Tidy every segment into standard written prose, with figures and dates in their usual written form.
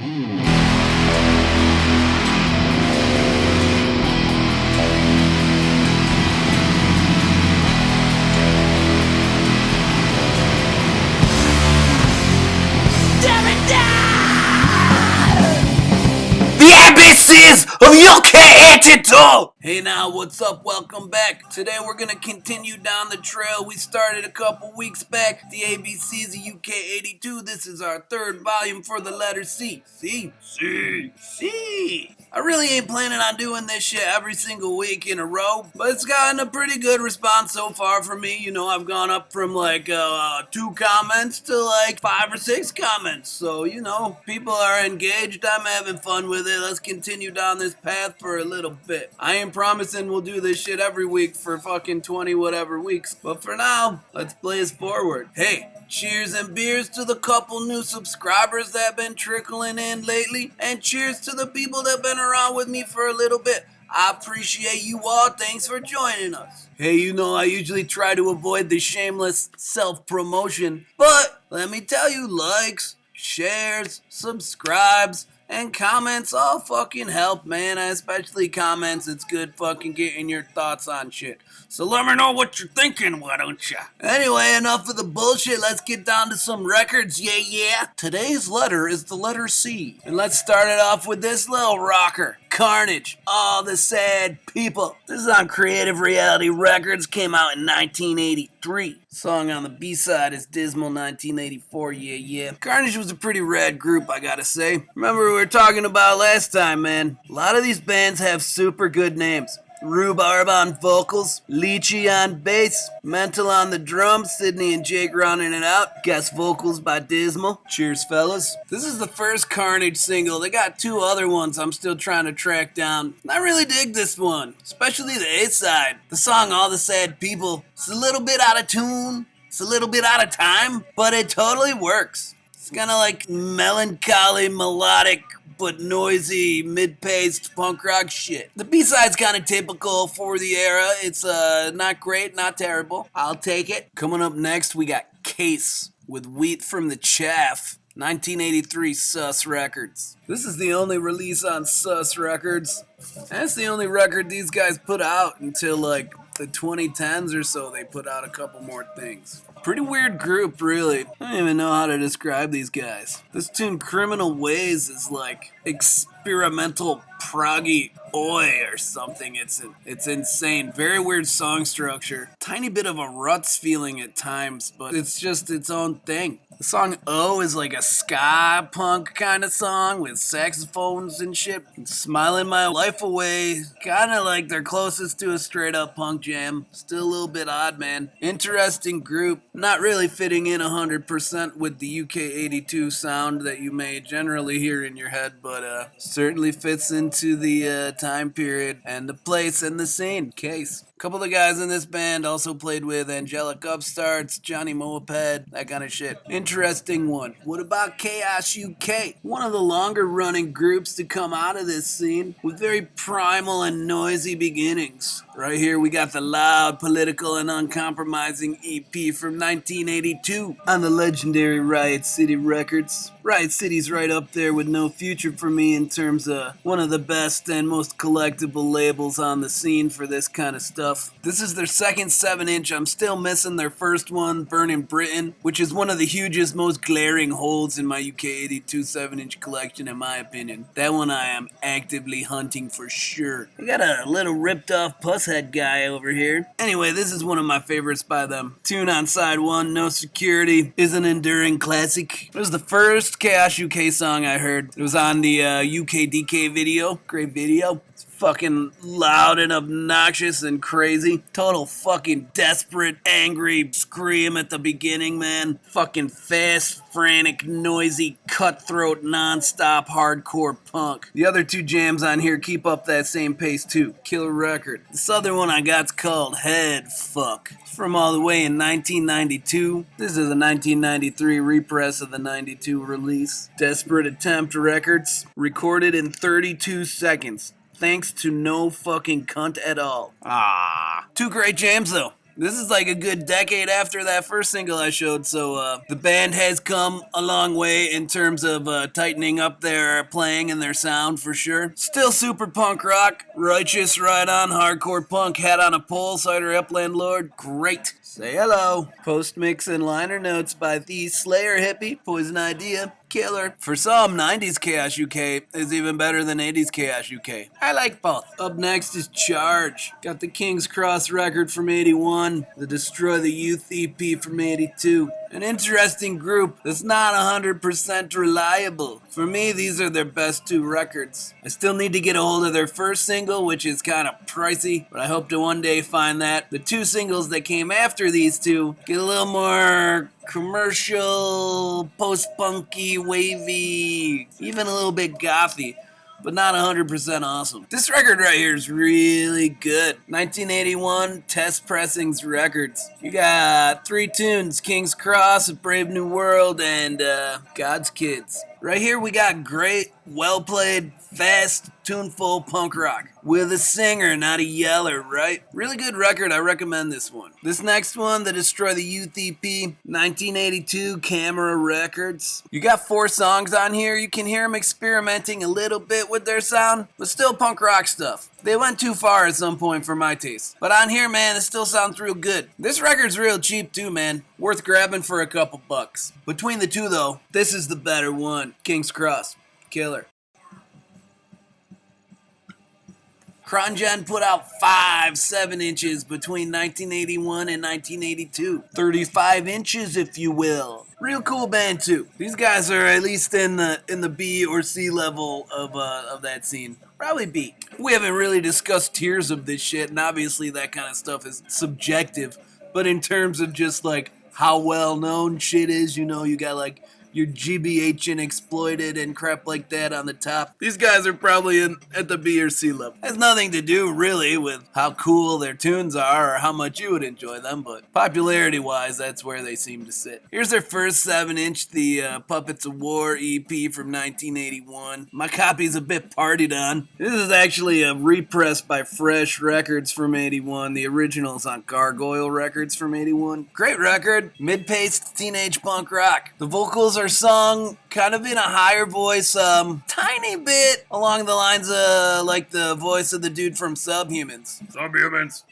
The ABCs of UK82! Hey now, what's up? Welcome back. Today we're gonna continue down the trail we started a couple weeks back. The ABCs of UK82. This is our third volume for the letter C. C. I really ain't planning on doing this shit every single week in a row, but it's gotten a pretty good response so far for me. You know, I've gone up from like 2 comments to like 5 or 6 comments. So, you know, people are engaged. I'm having fun with it. Let's continue down this path for a little bit. I ain't promising we'll do this shit every week for fucking 20 whatever weeks, but for now, let's blaze forward. Hey, cheers and beers to the couple new subscribers that have been trickling in lately, and cheers to the people that have been around with me for a little bit. I appreciate you all. Thanks for joining us. Hey, you know, I usually try to avoid the shameless self-promotion, but let me tell you, likes, shares, subscribes, and comments all fucking help, man. Especially comments. It's good fucking getting your thoughts on shit. So let me know what you're thinking, why don't ya? Anyway, enough of the bullshit. Let's get down to some records, yeah. Today's letter is the letter C. And let's start it off with this little rocker. Carnage. All the Sad People. This is on Creative Reality Records. Came out in 1983. Song on the B-side is Dismal 1984, yeah. Carnage was a pretty rad group, I gotta say. Remember we were talking about last time, man. A lot of these bands have super good names. Rhubarb on vocals, Leechy on bass, Mental on the drums, Sydney and Jake rounding it out, guest vocals by Dismal. Cheers, fellas. This is the first Carnage single. They got 2 other ones I'm still trying to track down. I really dig this one, especially the A-side. The song All the Sad People. It's a little bit out of tune, it's a little bit out of time, but it totally works. It's kind of like melancholy, melodic, but noisy, mid-paced punk rock shit. The B-side's kind of typical for the era. It's not great, not terrible. I'll take it. Coming up next, we got Case with Wheat from the Chaff. 1983 Sus Records. This is the only release on Sus Records. That's the only record these guys put out until like the 2010s or so. They put out a couple more things. Pretty weird group, really. I don't even know how to describe these guys. This tune, Criminal Ways, is like experimental proggy oi or something. It's insane. Very weird song structure. Tiny bit of a ruts feeling at times, but it's just its own thing. The song Oh is like a ska punk kind of song with saxophones and shit. And Smiling My Life Away, kind of like they're closest to a straight up punk jam. Still a little bit odd, man. Interesting group. Not really fitting in 100% with the UK82 sound that you may generally hear in your head, but certainly fits into the time period and the place and the scene. Case. A couple of guys in this band also played with Angelic Upstarts, Johnny Moped, that kind of shit. Interesting one. What about Chaos UK? One of the longer running groups to come out of this scene with very primal and noisy beginnings. Right here we got the loud, political, and uncompromising EP from 1982 on the legendary Riot City Records. Riot City's right up there with No Future for me in terms of one of the best and most collectible labels on the scene for this kind of stuff. This is their second 7-inch. I'm still missing their first one, Burning Britain, which is one of the hugest, most glaring holes in my UK82 7-inch collection in my opinion. That one I am actively hunting for sure. I got a little ripped off pusshead guy over here. Anyway, this is one of my favorites by them. Tune on side 1, No Security, is an enduring classic. It was the first Chaos UK song I heard. It was on the UKDK video. Great video. It's fucking loud and obnoxious and crazy. Total fucking desperate, angry scream at the beginning, man. Fucking fast, frantic, noisy, cutthroat, non-stop hardcore punk. The other 2 jams on here keep up that same pace too. Killer record. This other one I got's called Head Fuck. It's from all the way in 1992. This is a 1993 repress of the 92 release. Desperate Attempt Records. Recorded in 32 seconds. Thanks to no fucking cunt at all. 2 great jams though. This is like a good decade after that first single I showed, so the band has come a long way in terms of tightening up their playing and their sound for sure. Still super punk rock, righteous, right on, hardcore punk, hat on a pole, cider upland lord, great. Say hello. Post mix and liner notes by the Slayer hippie, Poison Idea. Killer. For some, 90s Chaos UK is even better than 80s Chaos UK. I like both. Up next is Charge. Got the King's Cross record from 81, the Destroy the Youth EP from 82. An interesting group that's not 100% reliable. For me, these are their best two records. I still need to get a hold of their first single, which is kind of pricey, but I hope to one day find that. The two singles that came after these two get a little more commercial, post-punky, wavy, even a little bit gothy, but not 100% awesome. This record right here is really good. 1981 Test Pressings Records. You got three tunes: King's Cross, A Brave New World, and God's Kids. Right here we got great, well-played, fast, tuneful punk rock. With a singer, not a yeller, right? Really good record, I recommend this one. This next one, the Destroy the Youth EP, 1982 Camera Records. You got 4 songs on here. You can hear them experimenting a little bit with their sound, but still punk rock stuff. They went too far at some point for my taste. But on here, man, it still sounds real good. This record's real cheap too, man. Worth grabbing for a couple bucks. Between the two, though, this is the better one. King's Cross. Killer. CronGen put out 5 7-inches between 1981 and 1982. 35 inches, if you will. Real cool band too. These guys are at least in the B or C level of that scene. Probably B. We haven't really discussed tiers of this shit, and obviously that kind of stuff is subjective. But in terms of just like how well known shit is, you know, you got like your GBH and Exploited and crap like that on the top. These guys are probably at the B or C level. Has nothing to do really with how cool their tunes are or how much you would enjoy them, but popularity wise, that's where they seem to sit. Here's their first 7-inch, the Puppets of War EP from 1981. My copy's a bit partied on. This is actually a repress by Fresh Records from 81. The original's on Gargoyle Records from 81. Great record, mid-paced teenage punk rock. The vocals are sung kind of in a higher voice, tiny bit along the lines of like the voice of the dude from Subhumans.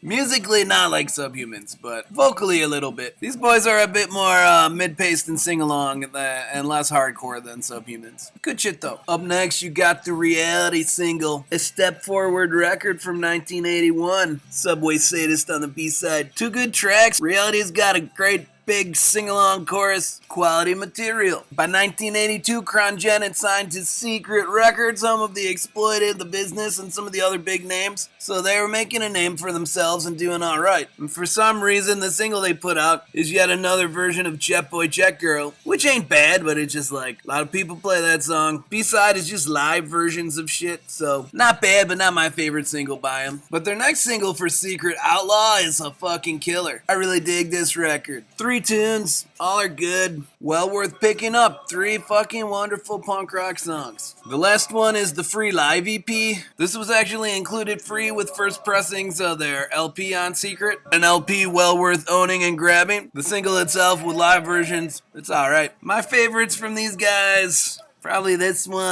Musically not like Subhumans, but vocally a little bit. These boys are a bit more mid-paced and sing-along and less hardcore than Subhumans. Good shit though. Up next you got the Reality single, A Step Forward record from 1981. Subway Sadist on the B-side. 2 good tracks. Reality's got a great big sing-along chorus, quality material. By 1982, CronGen had signed to Secret Records, home of The Exploited, The Business, and some of the other big names. So they were making a name for themselves and doing alright. And for some reason, the single they put out is yet another version of Jet Boy Jet Girl, which ain't bad, but it's just like, a lot of people play that song. B-side is just live versions of shit, so not bad, but not my favorite single by them. But their next single for Secret Outlaw is a fucking killer. I really dig this record. 3 tunes, all are good, well worth picking up. 3 fucking wonderful punk rock songs. The last one is the Free Live EP. This was actually included free with first pressings of their LP on Secret. An LP well worth owning and grabbing. The single itself with live versions, it's alright. My favorites from these guys, probably this one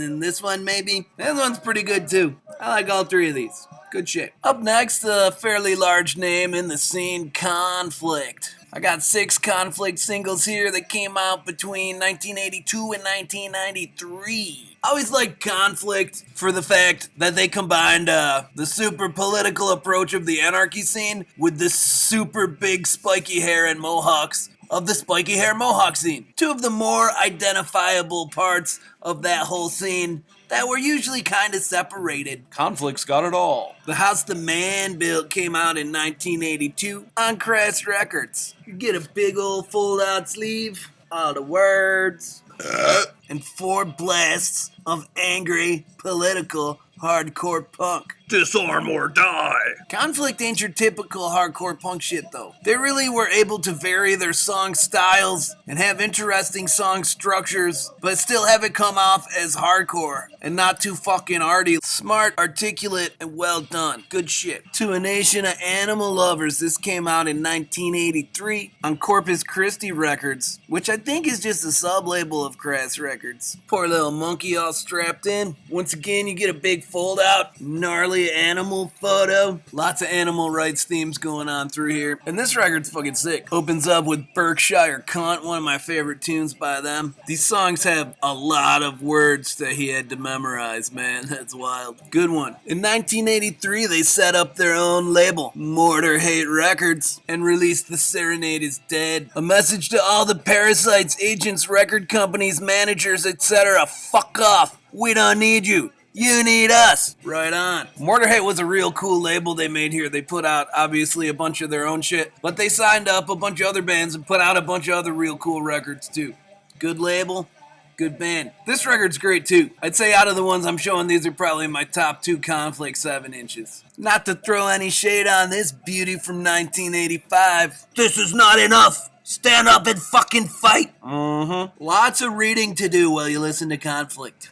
and this one maybe. This one's pretty good too. I like all 3 of these. Good shit. Up next, a fairly large name in the scene, Conflict. I got 6 Conflict singles here that came out between 1982 and 1993. I always liked Conflict for the fact that they combined the super political approach of the anarchy scene with the super big spiky hair and mohawks of the spiky hair mohawk scene. 2 of the more identifiable parts of that whole scene that were usually kind of separated. Conflict's got it all. The House the Man Built came out in 1982 on Crass Records. You get a big old fold-out sleeve, all the words, and 4 blasts of angry, political, hardcore punk. Disarm or die. Conflict ain't your typical hardcore punk shit though. They really were able to vary their song styles and have interesting song structures, but still have it come off as hardcore and not too fucking arty. Smart, articulate, and well done. Good shit. To a Nation of Animal Lovers, this came out in 1983 on Corpus Christi Records, which I think is just a sub-label of Crass Records. Poor little monkey all strapped in. Once again, you get a big fold-out, gnarly animal photo. Lots of animal rights themes going on through here. And this record's fucking sick. Opens up with Berkshire Cunt, one of my favorite tunes by them. These songs have a lot of words that he had to memorize, man. That's wild. Good one. In 1983, they set up their own label, Mortar Hate Records, and released The Serenade Is Dead. A message to all the parasites, agents, record companies, managers, etc. Fuck off. We don't need you. You need us. Right on. Mortar Hate was a real cool label they made here. They put out, obviously, a bunch of their own shit, but they signed up a bunch of other bands and put out a bunch of other real cool records, too. Good label, good band. This record's great, too. I'd say out of the ones I'm showing, these are probably my top 2 Conflict 7 inches. Not to throw any shade on this beauty from 1985. This is not enough. Stand up and fucking fight. Lots of reading to do while you listen to Conflict.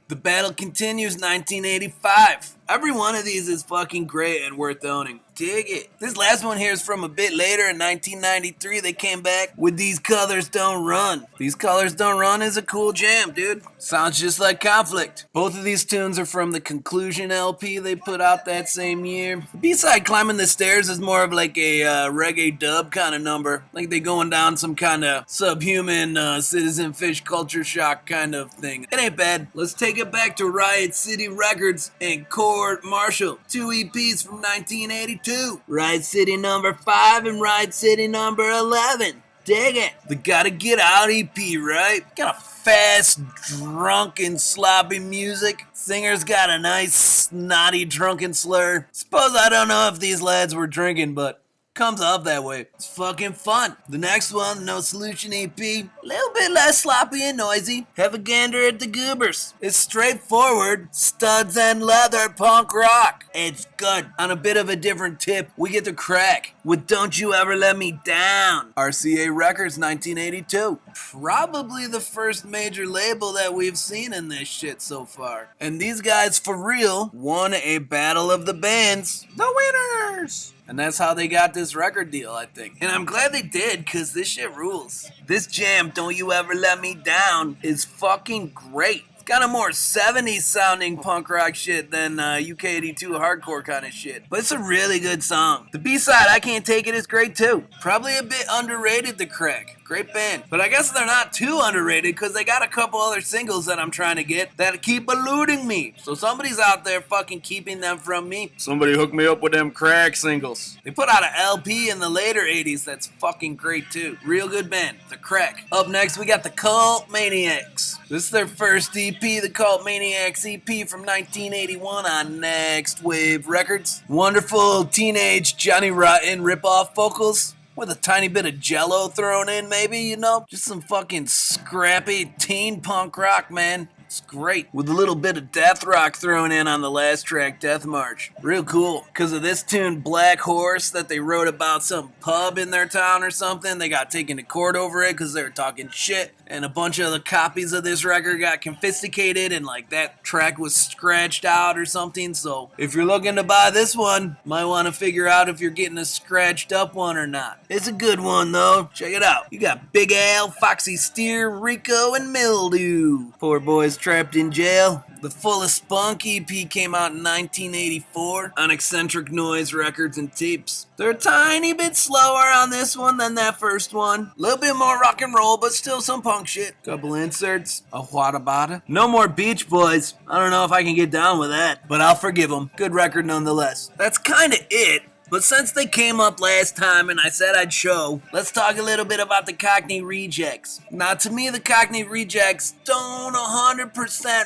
The Battle Continues, 1985. Every one of these is fucking great and worth owning. Dig it. This last one here is from a bit later in 1993. They came back with These Colors Don't Run. These Colors Don't Run is a cool jam, dude. Sounds just like Conflict. Both of these tunes are from the Conclusion LP they put out that same year. The B-side, Climbing the Stairs, is more of like a reggae dub kind of number. Like they going down some kind of subhuman Citizen Fish culture shock kind of thing. It ain't bad. Let's take it back to Riot City Records and Court Marshall. 2 EPs from 1982. Riot City number 5 and Riot City number 11. Dig it. The Gotta Get Out EP, right? Got a fast, drunken, sloppy music. Singer's got a nice, snotty, drunken slur. Suppose I don't know if these lads were drinking, but comes off that way. It's fucking fun. The next one, No Solution EP, a little bit less sloppy and noisy. Have a gander at the Goobers. It's straightforward, studs and leather punk rock. It's good. On a bit of a different tip, we get the crack with Don't You Ever Let Me Down. RCA Records, 1982. Probably the first major label that we've seen in this shit so far. And these guys, for real, won a battle of the bands. The winners! And that's how they got this record deal, I think. And I'm glad they did, because this shit rules. This jam, Don't You Ever Let Me Down, is fucking great. It's kind of more 70s sounding punk rock shit than UK82 hardcore kind of shit. But it's a really good song. The B-side, I Can't Take It, is great too. Probably a bit underrated, The Crack. Great band. But I guess they're not too underrated because they got a couple other singles that I'm trying to get that keep eluding me. So somebody's out there fucking keeping them from me. Somebody hook me up with them Crack singles. They put out an LP in the later 80s that's fucking great too. Real good band. The Crack. Up next we got the Cult Maniacs. This is their first EP, the Cult Maniacs EP from 1981 on Next Wave Records. Wonderful teenage Johnny Rotten ripoff vocals. With a tiny bit of Jello thrown in, maybe, you know? Just some fucking scrappy teen punk rock, man. It's great. With a little bit of death rock thrown in on the last track, Death March. Real cool. Because of this tune, Black Horse, that they wrote about some pub in their town or something. They got taken to court over it because they were talking shit. And a bunch of the copies of this record got confiscated and like that track was scratched out or something. So if you're looking to buy this one, might want to figure out if you're getting a scratched up one or not. It's a good one though. Check it out. You got Big Al, Foxy Steer, Rico, and Mildew. Poor boys trapped in jail. The Fullest Spunk EP came out in 1984 on Eccentric Noise Records and Tapes. They're a tiny bit slower on this one than that first one. A little bit more rock and roll, but still some punk shit. Couple inserts, a Wada Bada. No more Beach Boys. I don't know if I can get down with that, but I'll forgive them. Good record nonetheless. That's kind of it. But since they came up last time and I said I'd show, let's talk a little bit about the Cockney Rejects. Now, to me, the Cockney Rejects don't 100%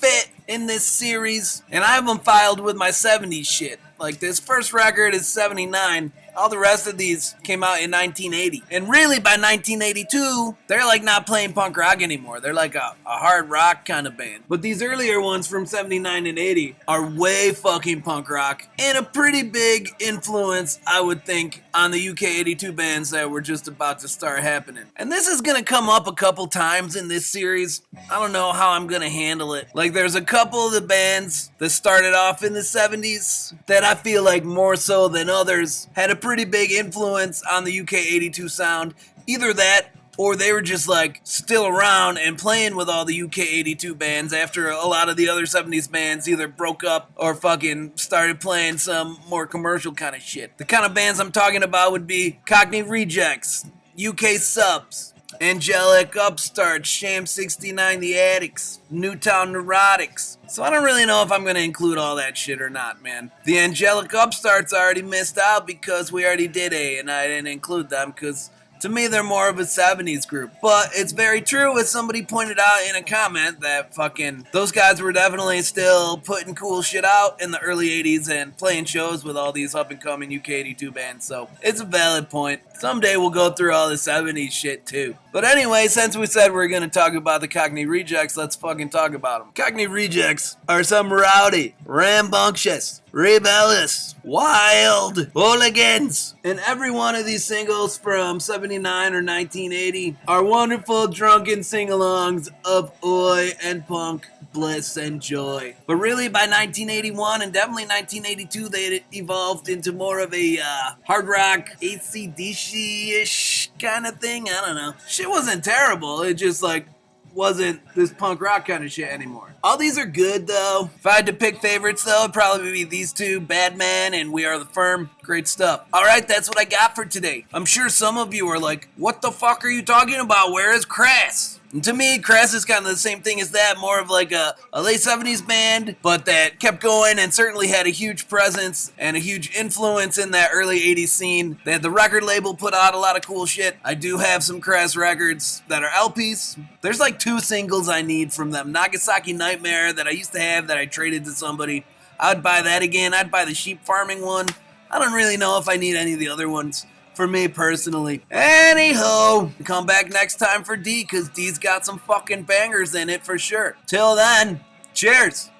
fit in this series, and I have them filed with my 70s shit. Like, this first record is 79, All the rest of these came out in 1980. And really, by 1982, they're like not playing punk rock anymore. They're like a hard rock kind of band. But these earlier ones from 79 and 80 are way fucking punk rock and a pretty big influence, I would think, on the UK82 bands that were just about to start happening. And this is gonna come up a couple times in this series. I don't know how I'm gonna handle it. Like, there's a couple of the bands that started off in the 70s that I feel like more so than others had a pretty big influence on the UK82 sound. Either that, or they were just like still around and playing with all the UK82 bands after a lot of the other 70s bands either broke up or fucking started playing some more commercial kind of shit. The kind of bands I'm talking about would be Cockney Rejects, UK Subs, Angelic Upstart, Sham 69 The Addicts, Newtown Neurotics. So I don't really know if I'm going to include all that shit or not, man. The Angelic Upstarts already missed out because we already did and I didn't include them because to me, they're more of a 70s group. But it's very true, as somebody pointed out in a comment, that fucking those guys were definitely still putting cool shit out in the early 80s and playing shows with all these up-and-coming UK82 bands. So it's a valid point. Someday we'll go through all the 70s shit too. But anyway, since we said we're going to talk about the Cockney Rejects, let's fucking talk about them. Cockney Rejects are some rowdy, rambunctious, rebellious, wild hooligans. And every one of these singles from 79 or 1980 are wonderful drunken sing-alongs of oi and punk, bliss and joy. But really, by 1981 and definitely 1982, they had evolved into more of a hard rock, AC/DC-ish kind of thing. I don't know. Shit wasn't terrible. It just like wasn't this punk rock kind of shit anymore. All these are good though. If I had to pick favorites though, it'd probably be these two, Bad Man and We Are the Firm. Great stuff. Alright, that's what I got for today. I'm sure some of you are like, what the fuck are you talking about? Where is Crass? And to me, Crass is kind of the same thing as that, more of like a late 70s band, but that kept going and certainly had a huge presence and a huge influence in that early 80s scene. They had the record label put out a lot of cool shit. I do have some Crass records that are LPs. There's like 2 singles I need from them. Nagasaki Nightmare that I used to have that I traded to somebody. I would buy that again. I'd buy the sheep farming one. I don't really know if I need any of the other ones. For me personally. Anyhow, come back next time for D, because D's got some fucking bangers in it for sure. Till then, cheers!